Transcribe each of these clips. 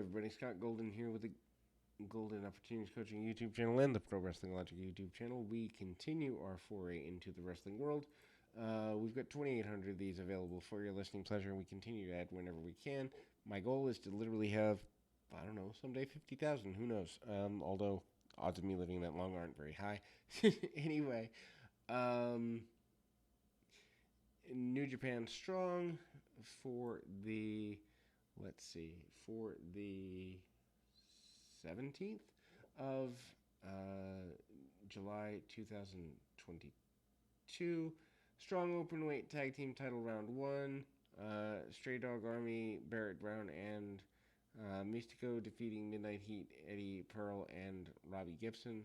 everybody. Scott Golden here with the Golden Opportunities Coaching YouTube channel and the Pro Wrestling Logic YouTube channel. We continue our foray into the wrestling world. We've got 2,800 of these available for your listening pleasure, and we continue to add whenever we can. My goal is to literally have, I don't know, someday 50,000. Who knows? Although odds of me living that long aren't very high. Anyway, New Japan Strong for the, let's see, for the 17th of July 2022. Strong Openweight Tag Team Title Round 1. Stray Dog Army, Barrett Brown, and Mystico defeating Midnight Heat, Eddie Pearl, and Ricky Gibson.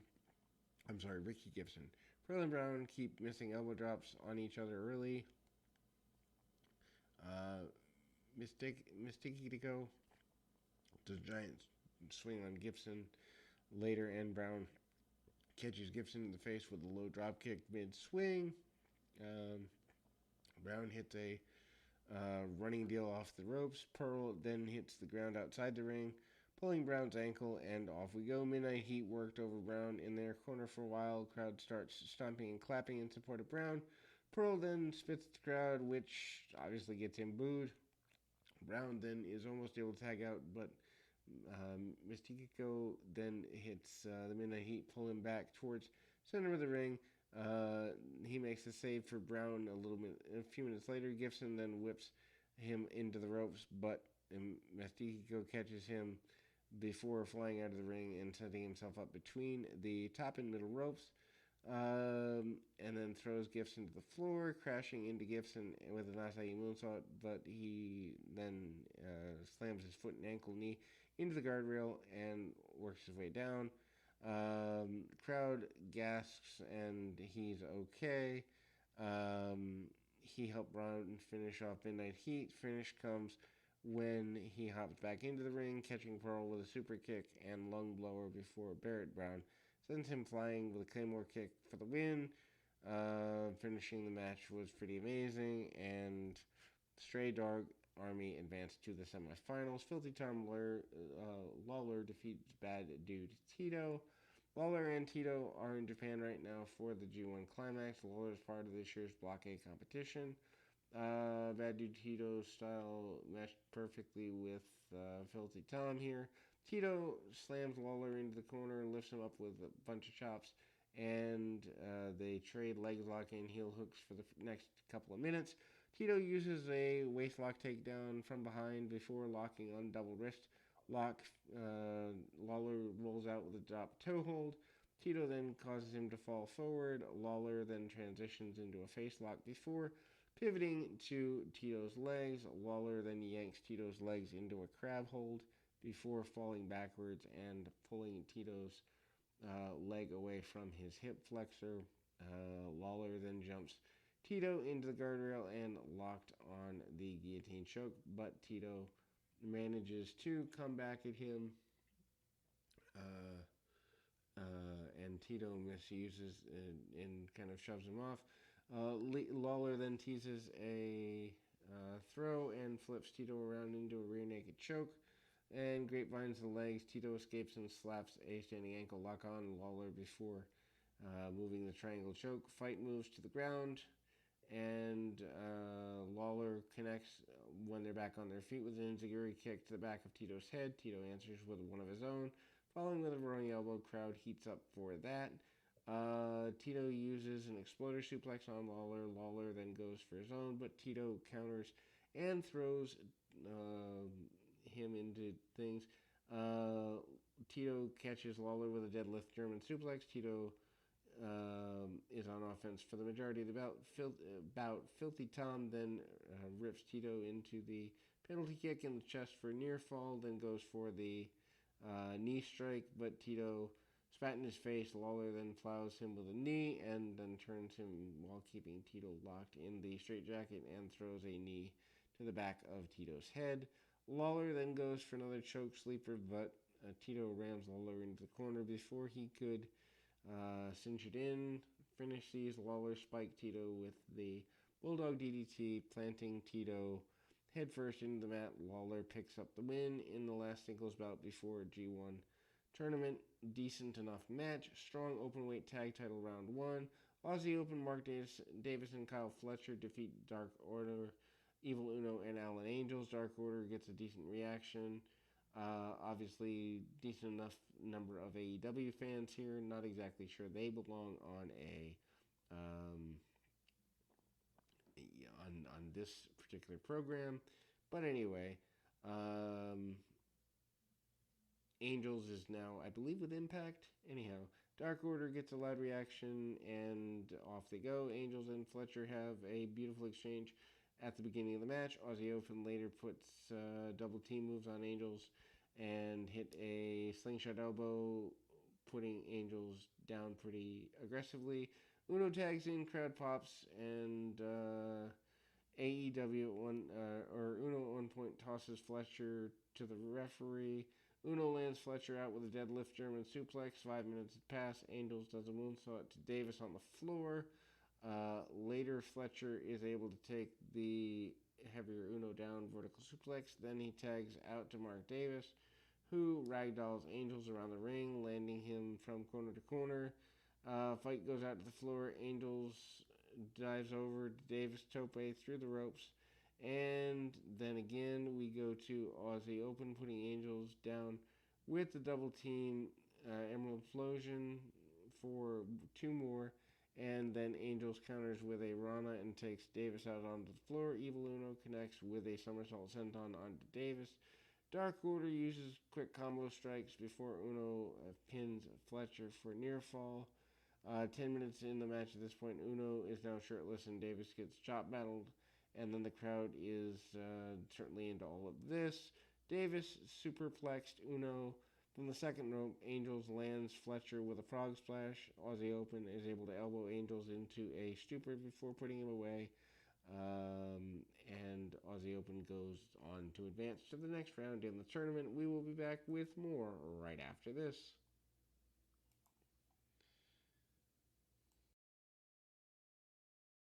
Pearl and Brown keep missing elbow drops on each other early. Mystico does a giant swing on Gibson later, and Brown catches Gibson in the face with a low drop kick mid-swing. Brown hits a running deal off the ropes. Pearl then hits the ground outside the ring, pulling Brown's ankle, and off we go. Midnight Heat worked over Brown in their corner for a while. Crowd starts stomping and clapping in support of Brown. Pearl then spits the crowd, which obviously gets him booed. Brown then is almost able to tag out, but Mystico then hits the Midnight Heat, pull him back towards center of the ring. He makes a save for Brown a few minutes later. Gibson then whips him into the ropes, but Mystico catches him before flying out of the ring and setting himself up between the top and middle ropes. And then throws Gibson to the floor, crashing into Gibson with an Asai moonsault, but he then slams his foot and ankle knee into the guardrail and works his way down. Crowd gasps and he's okay. He helped Brown finish off Midnight Heat. Finish comes when he hops back into the ring, catching Pearl with a super kick and lung blower before Barrett Brown sends him flying with a Claymore kick for the win. Finishing the match was pretty amazing, and Stray Dog Army advanced to the semifinals. Filthy Tom Lawler defeats Bad Dude Tito. Lawler and Tito are in Japan right now for the G1 Climax. Lawler is part of this year's Block A competition. Bad Dude Tito style meshed perfectly with Filthy Tom here. Tito slams Lawler into the corner and lifts him up with a bunch of chops, and they trade leg lock and heel hooks for the next couple of minutes. Tito uses a waist lock takedown from behind before locking on double wrist lock. Lawler rolls out with a drop toe hold. Tito then causes him to fall forward. Lawler then transitions into a face lock before pivoting to Tito's legs. Lawler then yanks Tito's legs into a crab hold before falling backwards and pulling Tito's leg away from his hip flexor. Lawler then jumps Tito into the guardrail and locked on the guillotine choke, but Tito manages to come back at him, and Tito misuses and kind of shoves him off. Lawler then teases a throw and flips Tito around into a rear naked choke, and grapevines the legs. Tito escapes and slaps a standing ankle lock on Lawler before moving the triangle choke. Fight moves to the ground, and Lawler connects when they're back on their feet with an enziguri kick to the back of Tito's head. Tito answers with one of his own, following with a running elbow. Crowd heats up for that. Tito uses an exploder suplex on Lawler. Lawler then goes for his own, but Tito counters and throws him into things. Tito catches Lawler with a deadlift German suplex. Tito is on offense for the majority of the bout. Filthy Tom then rips Tito into the penalty kick in the chest for a near fall, then goes for the knee strike, but Tito spat in his face. Lawler then plows him with a knee and then turns him while keeping Tito locked in the straitjacket and throws a knee to the back of Tito's head. Lawler then goes for another choke sleeper, but Tito rams Lawler into the corner before he could cinch it in. Finish sees Lawler spike Tito with the Bulldog DDT, planting Tito head first into the mat. Lawler picks up the win in the last singles bout before G1 tournament. Decent enough match. Strong openweight tag title round 1. Aussie Open Mark Davis and Kyle Fletcher defeat Dark Order, Evil Uno, and Alan Angels. Dark Order gets a decent reaction. Obviously, decent enough number of AEW fans here. Not exactly sure they belong on on this particular program, but anyway, Angels is now, I believe, with Impact. Anyhow, Dark Order gets a loud reaction, and off they go. Angels and Fletcher have a beautiful exchange at the beginning of the match. Aussie Open later puts double team moves on Angels and hit a slingshot elbow, putting Angels down pretty aggressively. Uno tags in, crowd pops, and AEW Uno at one point tosses Fletcher to the referee. Uno lands Fletcher out with a deadlift German suplex. 5 minutes pass. Angels does a moonsault to Davis on the floor. Later, Fletcher is able to take the heavier Uno down vertical suplex. Then he tags out to Mark Davis, who ragdolls Angels around the ring, landing him from corner to corner. Fight goes out to the floor. Angels dives over Davis tope through the ropes. And then again, we go to Aussie Open, putting Angels down with the double team Emerald Explosion for 2 more. And then Angels counters with a Rana and takes Davis out onto the floor. Evil Uno connects with a somersault senton onto Davis. Dark Order uses quick combo strikes before Uno pins Fletcher for near fall. 10 minutes in the match at this point, Uno is now shirtless and Davis gets chop battled. And then the crowd is certainly into all of this. Davis superplexed Uno from the second rope. Angels lands Fletcher with a frog splash. Aussie Open is able to elbow Angels into a stupor before putting him away. And Aussie Open goes on to advance to the next round in the tournament. We will be back with more right after this.